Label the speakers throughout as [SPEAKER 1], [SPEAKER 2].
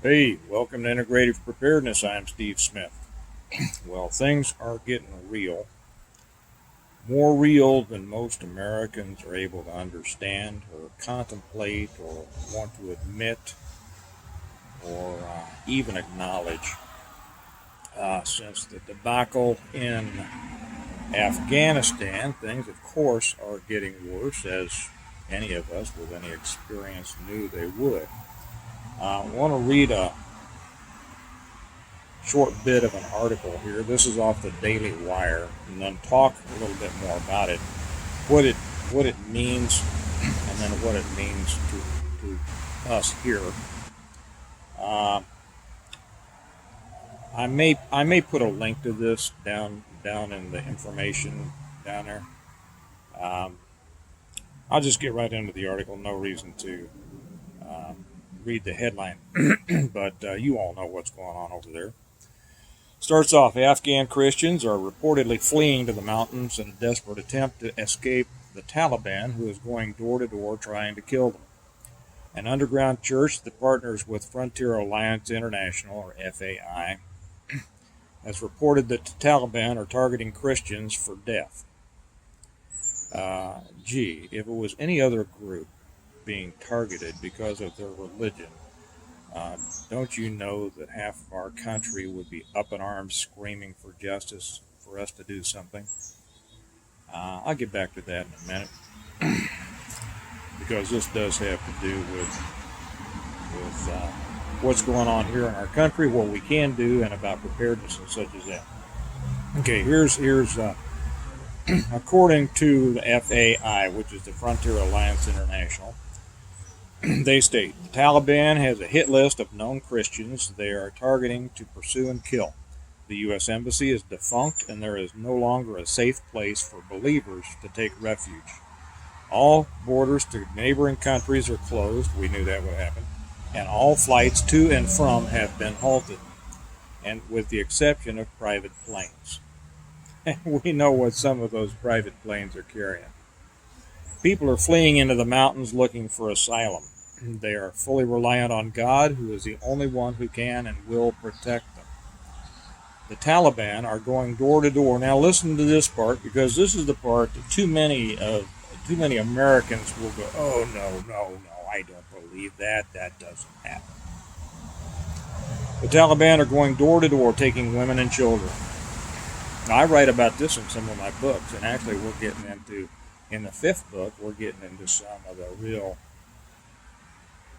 [SPEAKER 1] Hey, welcome to Integrative Preparedness. I'm Steve Smith. Well, things are getting real, more real than most Americans are able to understand or contemplate or want to admit or even acknowledge. Since the debacle in Afghanistan, things, of course, are getting worse, as any of us with any experience knew they would. I want to read a short bit of an article here. This is off the Daily Wire, and then talk a little bit more about it, what it what it means, and then what it means to us here. Uh, I may put a link to this down in the information down there. Um, I'll just get right into the article. No reason to read the headline, but you all know what's going on over there. Starts off, Afghan Christians are reportedly fleeing to the mountains in a desperate attempt to escape the Taliban, who is going door to door trying to kill them. An underground church that partners with Frontier Alliance International, or FAI, has reported that the Taliban are targeting Christians for death. If it was any other group being targeted because of their religion, don't you know that half of our country would be up in arms screaming for justice for us to do something? I'll get back to that in a minute because this does have to do with what's going on here in our country, what we can do, and about preparedness and such as that. Okay, here's according to the FAI, which is the Frontier Alliance International. They state the Taliban has a hit list of known Christians they are targeting to pursue and kill. The U.S. Embassy is defunct, and there is no longer a safe place for believers to take refuge. All borders to neighboring countries are closed. We knew that would happen. And all flights to and from have been halted, and with the exception of private planes. We know what some of those private planes are carrying. People are fleeing into the mountains looking for asylum. They are fully reliant on God, who is the only one who can and will protect them. The Taliban are going door to door. Now listen to this part, because this is the part that too many Americans will go, oh no, I don't believe that. That doesn't happen. The Taliban are going door to door taking women and children. Now, I write about this in some of my books, and actually we're getting into, in the fifth book, we're getting into some of the real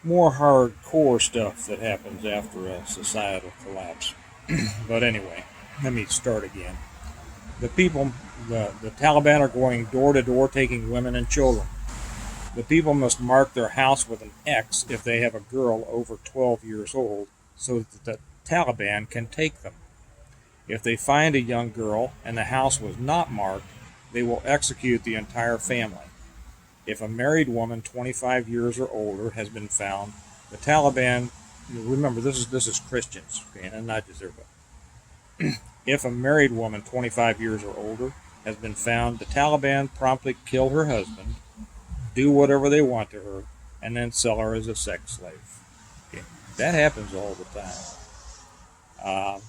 [SPEAKER 1] more hardcore stuff that happens after a societal collapse. But anyway, let me start again. The Taliban are going door to door taking women and children. The people must mark their house with an X if they have a girl over 12 years old so that the Taliban can take them. If they find a young girl and the house was not marked, they will execute the entire family. If a married woman 25 years or older has been found, the Taliban, remember this is Christians, okay, and not just everybody. If a married woman 25 years or older has been found, the Taliban promptly kill her husband, do whatever they want to her, and then sell her as a sex slave. Okay. That happens all the time.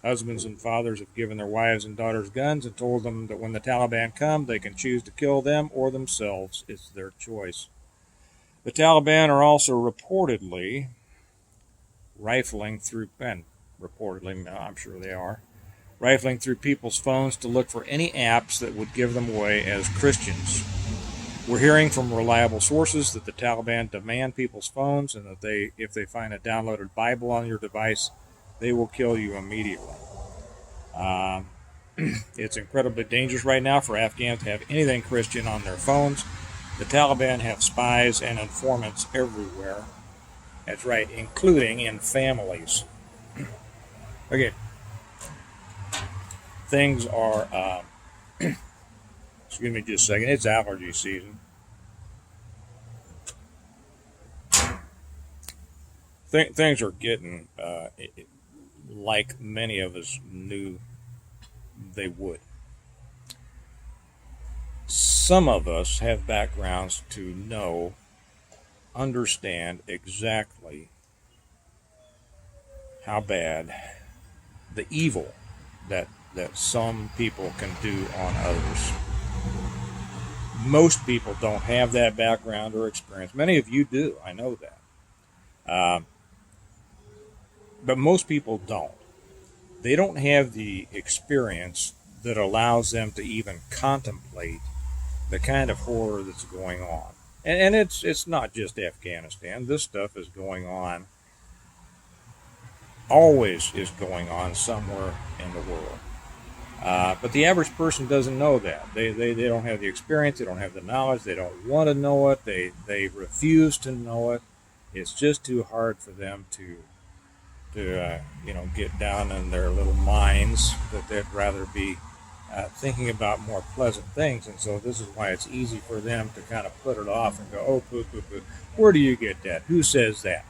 [SPEAKER 1] Husbands and fathers have given their wives and daughters guns and told them that when the Taliban come, they can choose to kill them or themselves. It's their choice. The Taliban are also reportedly rifling through, and reportedly, I'm sure they are, rifling through people's phones to look for any apps that would give them away as Christians. We're hearing from reliable sources that the Taliban demand people's phones, and that if they find a downloaded Bible on your device, they will kill you immediately. It's incredibly dangerous right now for Afghans to have anything Christian on their phones. The Taliban have spies and informants everywhere. That's right, including in families. Okay, things are, excuse me just a second, it's allergy season. Things are getting like many of us knew they would. Some of us have backgrounds to understand exactly how bad the evil that some people can do on others. Most people don't have that background or experience. Many of you do, I know that. But most people don't. They don't have the experience that allows them to even contemplate the kind of horror that's going on. And it's not just Afghanistan. This stuff is going on, always is going on somewhere in the world. But the average person doesn't know that. They don't have the experience. They don't have the knowledge. They don't want to know it. They refuse to know it. It's just too hard for them to get down in their little minds that they'd rather be thinking about more pleasant things. And so this is why it's easy for them to kind of put it off and go, oh, poo, poo, poo. Where do you get that? Who says that?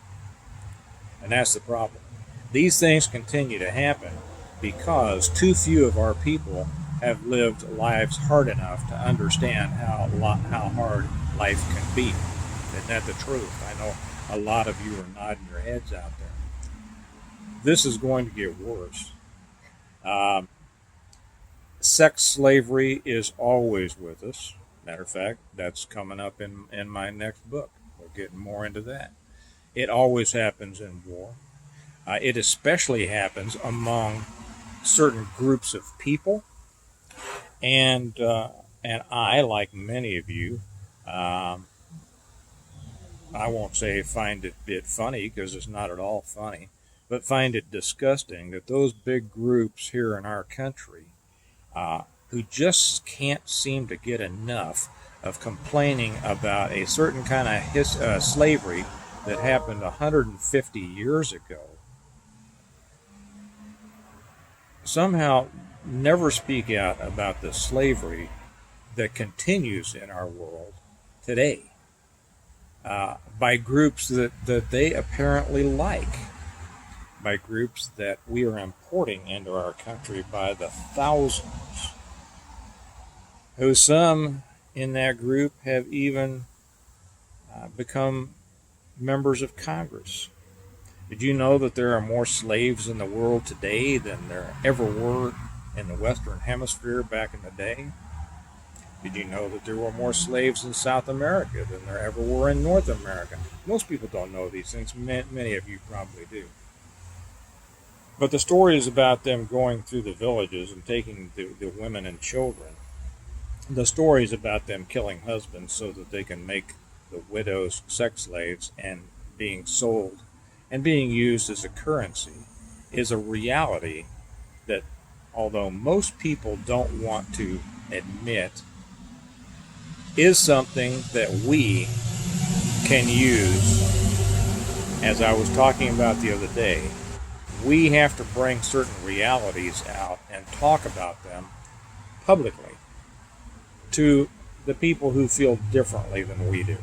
[SPEAKER 1] And that's the problem. These things continue to happen because too few of our people have lived lives hard enough to understand how hard life can be. Isn't that the truth? I know a lot of you are nodding your heads out there. This is going to get worse. Sex slavery is always with us. Matter of fact, that's coming up in my next book. We're getting more into that. It always happens in war. It especially happens among certain groups of people, and I, like many of you, I won't say find it a bit funny because it's not at all funny, but find it disgusting that those big groups here in our country who just can't seem to get enough of complaining about a certain kind of slavery that happened 150 years ago somehow never speak out about the slavery that continues in our world today by groups that they apparently like, by groups that we are importing into our country by the thousands, who some in that group have even become members of Congress. Did you know that there are more slaves in the world today than there ever were in the Western Hemisphere back in the day? Did you know that there were more slaves in South America than there ever were in North America? Most people don't know these things. Many of you probably do. But the stories about them going through the villages and taking the women and children, the stories about them killing husbands so that they can make the widows sex slaves and being sold and being used as a currency, is a reality that, although most people don't want to admit, is something that we can use. As I was talking about the other day, we have to bring certain realities out and talk about them publicly to the people who feel differently than we do.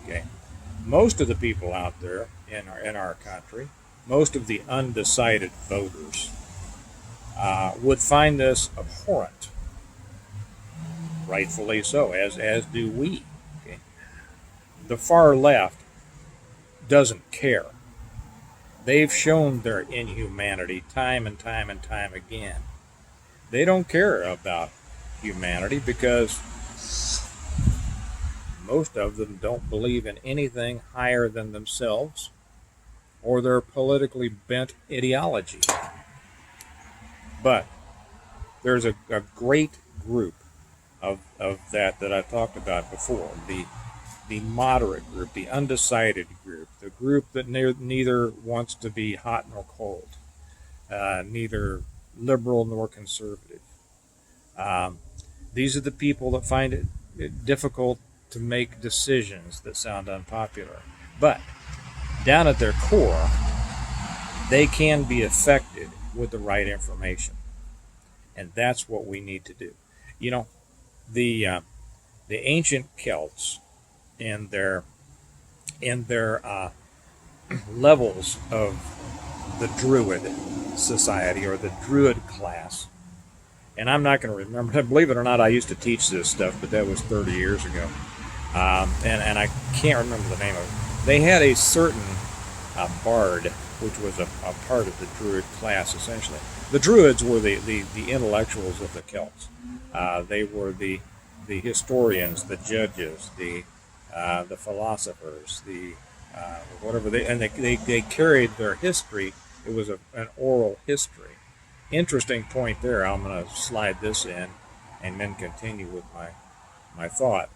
[SPEAKER 1] Okay, most of the people out there in our country, most of the undecided voters, would find this abhorrent. Rightfully so, as do we. Okay? The far left doesn't care. They've shown their inhumanity time and time and time again. They don't care about humanity because most of them don't believe in anything higher than themselves or their politically bent ideology. But there's a great group of that I talked about before, the moderate group, the undecided group, the group that neither wants to be hot nor cold, neither liberal nor conservative. These are the people that find it difficult to make decisions that sound unpopular. But down at their core, they can be affected with the right information. And that's what we need to do. You know, the ancient Celts and their levels of the Druid society or the Druid class, and I'm not going to remember, believe it or not, I used to teach this stuff, but that was 30 years ago, and I can't remember the name of it. They had a certain bard, which was a part of the Druid class, essentially. The Druids were the intellectuals of the Celts. They were the historians, the judges, the philosophers, the whatever they carried their history. It was an oral history. Interesting point there. I'm going to slide this in and then continue with my thought.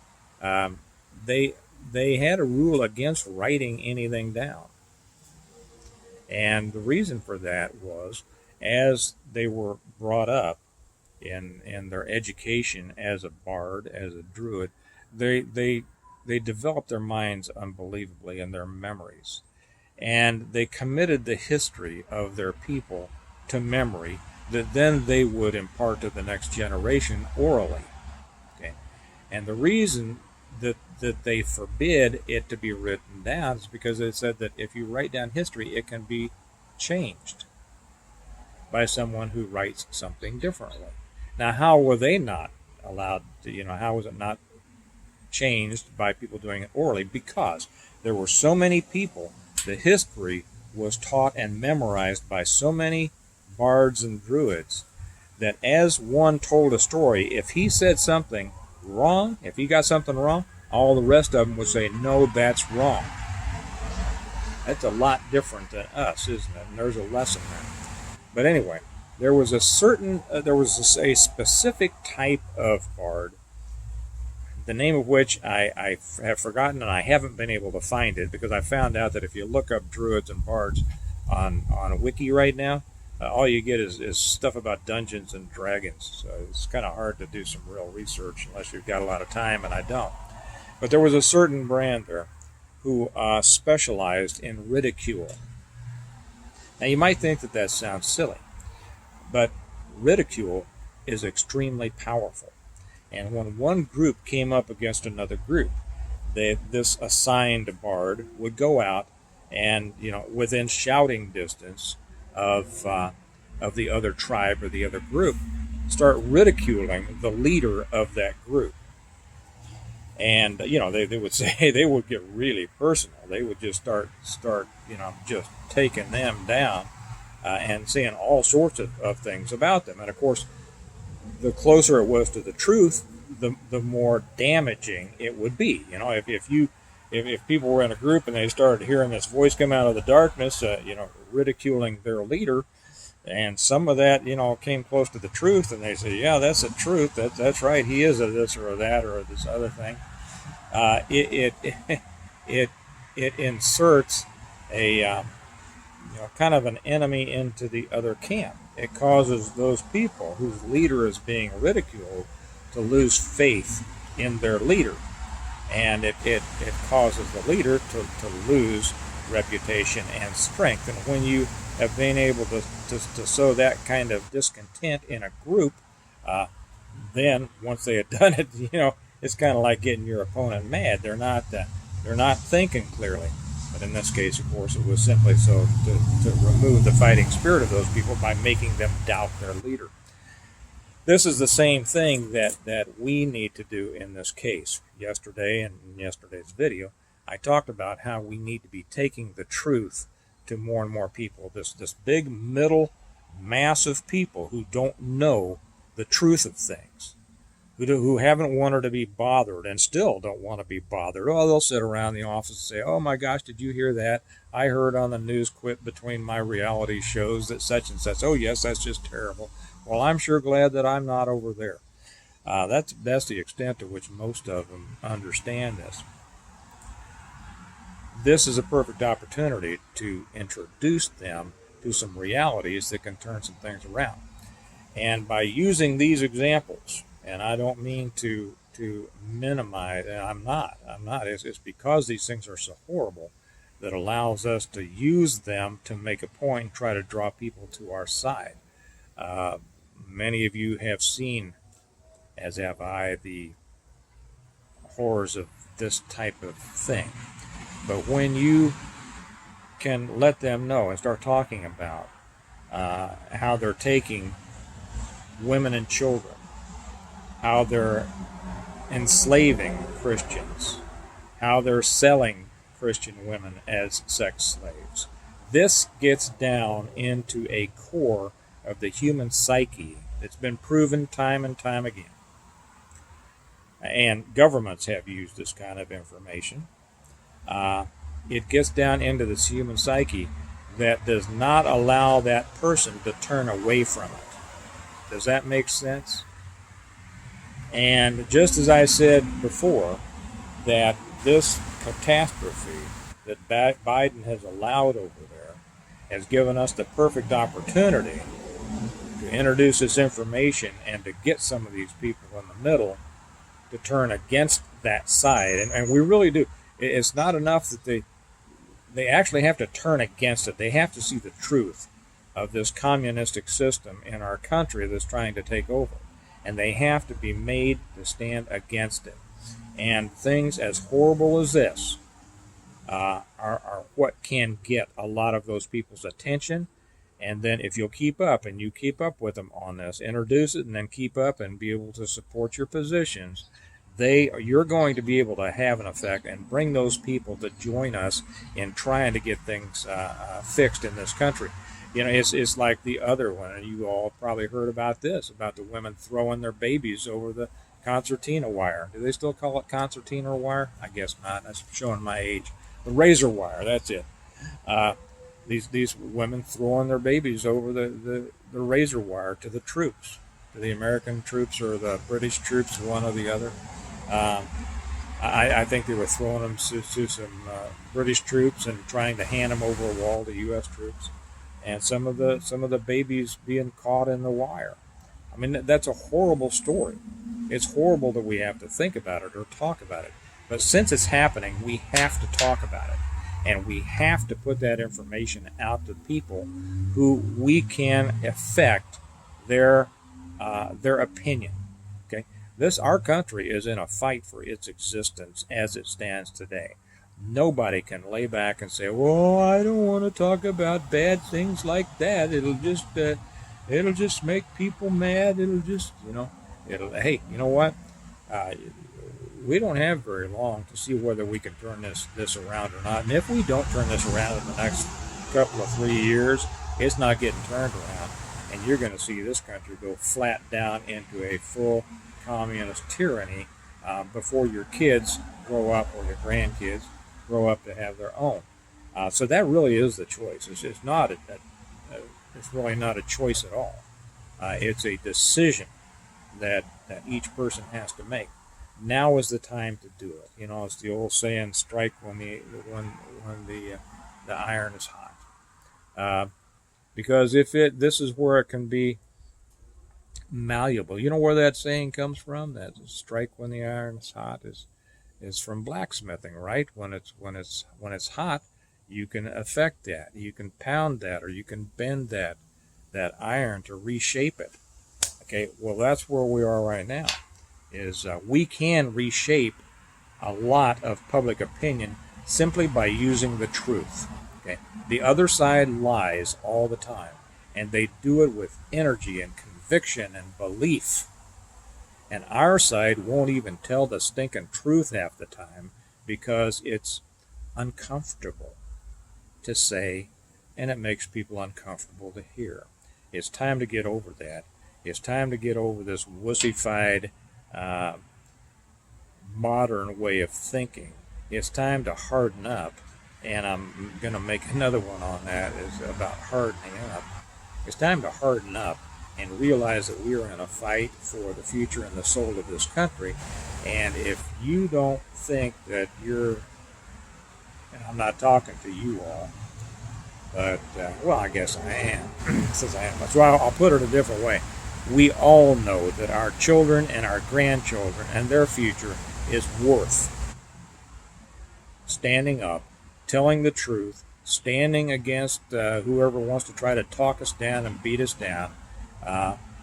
[SPEAKER 1] They had a rule against writing anything down. And the reason for that was, as they were brought up in their education as a bard, as a druid, they developed their minds unbelievably and their memories. And they committed the history of their people to memory that then they would impart to the next generation orally. Okay? And the reason that they forbid it to be written down is because they said that if you write down history, it can be changed by someone who writes something differently. Now, how were they not allowed to, how was it not changed by people doing it orally? Because there were so many people, the history was taught and memorized by so many bards and druids that as one told a story, if he said something wrong, if he got something wrong, all the rest of them would say, no, that's wrong. That's a lot different than us, isn't it? And there's a lesson there. But anyway, there was a specific type of bard, the name of which I have forgotten, and I haven't been able to find it, because I found out that if you look up druids and bards on a wiki right now, all you get is stuff about Dungeons and Dragons. So it's kind of hard to do some real research unless you've got a lot of time, and I don't. But there was a certain brand there who specialized in ridicule. Now, you might think that sounds silly, but ridicule is extremely powerful. And when one group came up against another group, this assigned bard would go out and, within shouting distance of the other tribe or the other group, start ridiculing the leader of that group. And, they would say, they would get really personal. They would just start just taking them down and saying all sorts of things about them. And, of course, the closer it was to the truth, the more damaging it would be. If people were in a group and they started hearing this voice come out of the darkness, ridiculing their leader, and some of that, came close to the truth, and they say, yeah, that's the truth. That's right. He is a this or a that or this other thing. It inserts a kind of an enemy into the other camp. It causes those people whose leader is being ridiculed to lose faith in their leader, and it causes the leader to lose reputation and strength. And when you have been able to sow that kind of discontent in a group, then once they had done it, it's kind of like getting your opponent mad. They're not thinking clearly. But in this case, of course, it was simply so to remove the fighting spirit of those people by making them doubt their leader. This is the same thing that we need to do in this case. Yesterday, and in yesterday's video, I talked about how we need to be taking the truth to more and more people. This big middle mass of people who don't know the truth of things, who haven't wanted to be bothered and still don't want to be bothered. Oh, they'll sit around the office and say, oh my gosh, did you hear that? I heard on the news quit between my reality shows that such and such. Oh yes, that's just terrible. Well, I'm sure glad that I'm not over there. That's the extent to which most of them understand this. This is a perfect opportunity to introduce them to some realities that can turn some things around. And by using these examples, and I don't mean to minimize, and I'm not. It's because these things are so horrible that allows us to use them to make a point and try to draw people to our side. Many of you have seen, as have I, the horrors of this type of thing. But when you can let them know and start talking about how they're taking women and children, how they're enslaving Christians, how they're selling Christian women as sex slaves. This gets down into a core of the human psyche that's been proven time and time again. And governments have used this kind of information. It gets down into this human psyche that does not allow that person to turn away from it. Does that make sense? And just as I said before, that this catastrophe that Biden has allowed over there has given us the perfect opportunity to introduce this information and to get some of these people in the middle to turn against that side. And we really do. It's not enough that they actually have to turn against it. They have to see the truth of this communistic system in our country that's trying to take over. And they have to be made to stand against it. And things as horrible as this are what can get a lot of those people's attention. And then if you'll keep up and you keep up with them on this, introduce it and then keep up and be able to support your positions, you're going to be able to have an effect and bring those people to join us in trying to get things fixed in this country. You know, it's like the other one, and you all probably heard about this, about the women throwing their babies over the concertina wire. Do they still call it concertina wire? I guess not. That's showing my age. The razor wire, that's it. These women throwing their babies over the razor wire to the troops, to the American troops or the British troops, one or the other. I think they were throwing them to some British troops and trying to hand them over a wall to U.S. troops, and some of the babies being caught in the wire. I mean, that's a horrible story. It's horrible that we have to think about it or talk about it. But since it's happening, we have to talk about it. And we have to put that information out to people who we can affect their opinion. Okay, our country is in a fight for its existence as it stands today. Nobody can lay back and say, "Well, I don't want to talk about bad things like that. It'll just make people mad. Hey, you know what? We don't have very long to see whether we can turn this around or not. And if we don't turn this around in the next couple of 3 years, it's not getting turned around. And you're going to see this country go flat down into a full communist tyranny before your kids grow up or your grandkids grow up to have their own. So that really is the choice. It's really not a choice at all. It's a decision that each person has to make. Now is the time to do it. You know, it's the old saying: "Strike when the iron is hot." Because this is where it can be malleable. You know where that saying comes from? That "strike when the iron is hot" is from blacksmithing, right? When it's hot, you can affect that. You can pound that, or you can bend that iron to reshape it. Okay, well, that's where we are right now. We can reshape a lot of public opinion simply by using the truth. Okay, the other side lies all the time, and they do it with energy and conviction and belief. And our side won't even tell the stinking truth half the time because it's uncomfortable to say, and it makes people uncomfortable to hear. It's time to get over that. It's time to get over this wussified modern way of thinking. It's time to harden up, and I'm going to make another one on that, is about hardening up. It's time to harden up and realize that we are in a fight for the future and the soul of this country. And if you don't think that and I'm not talking to you all, but, well, I guess I am, since I am. So I'll put it a different way. We all know that our children and our grandchildren and their future is worth standing up, telling the truth, standing against whoever wants to try to talk us down and beat us down.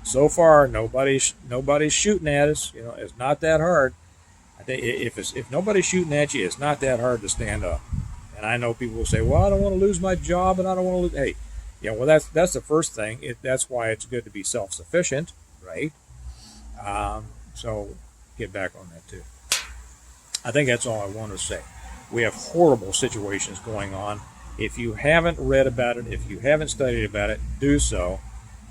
[SPEAKER 1] So far, nobody's shooting at us. You know, it's not that hard. I think if nobody's shooting at you, it's not that hard to stand up. And I know people will say, "Well, I don't want to lose my job, and I don't want to lose." Hey, yeah, well, that's the first thing. That's why it's good to be self-sufficient, right? So get back on that too. I think that's all I want to say. We have horrible situations going on. If you haven't read about it, if you haven't studied about it, do so.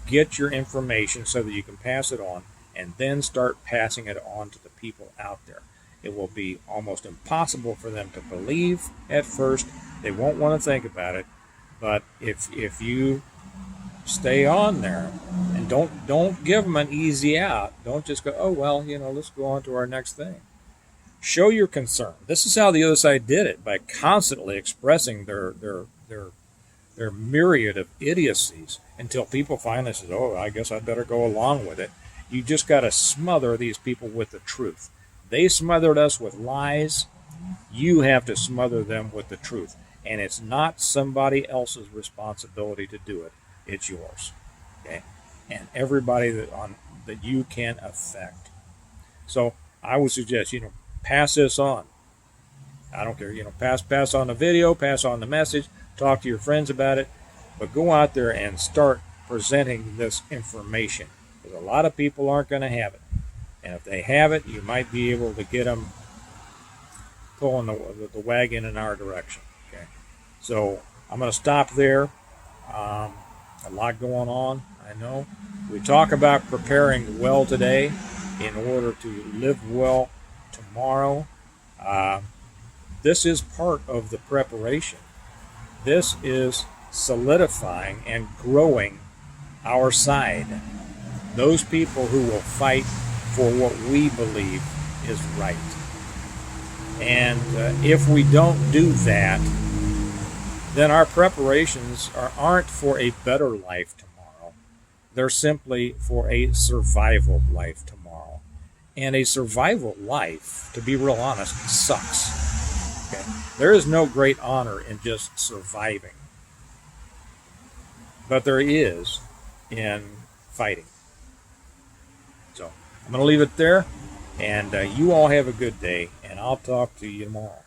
[SPEAKER 1] Get your information so that you can pass it on, and then start passing it on to the people out there. It will be almost impossible for them to believe at first. They won't want to think about it. But if you stay on there and don't give them an easy out, don't just go, oh well, let's go on to our next thing. Show your concern. This is how the other side did it, by constantly expressing their myriad of idiocies until people finally said, oh, I guess I'd better go along with it. You just got to smother these people with the truth. They smothered us with lies. You have to smother them with the truth. And it's not somebody else's responsibility to do it. It's yours. Okay? And everybody that you can affect. So I would suggest, pass this on. I don't care, pass on the video, pass on the message, talk to your friends about it, but go out there and start presenting this information, because a lot of people aren't going to have it. And if they have it, you might be able to get them pulling the wagon in our direction. Okay, so I'm going to stop there. A lot going on, I know. We talk about preparing well today in order to live well tomorrow. This is part of the preparation. This is solidifying and growing our side. Those people who will fight for what we believe is right. And if we don't do that, then our preparations aren't for a better life tomorrow. They're simply for a survival life tomorrow. And a survival life, to be real honest, sucks. Okay? There is no great honor in just surviving. But there is in fighting. So I'm going to leave it there. And you all have a good day. And I'll talk to you tomorrow.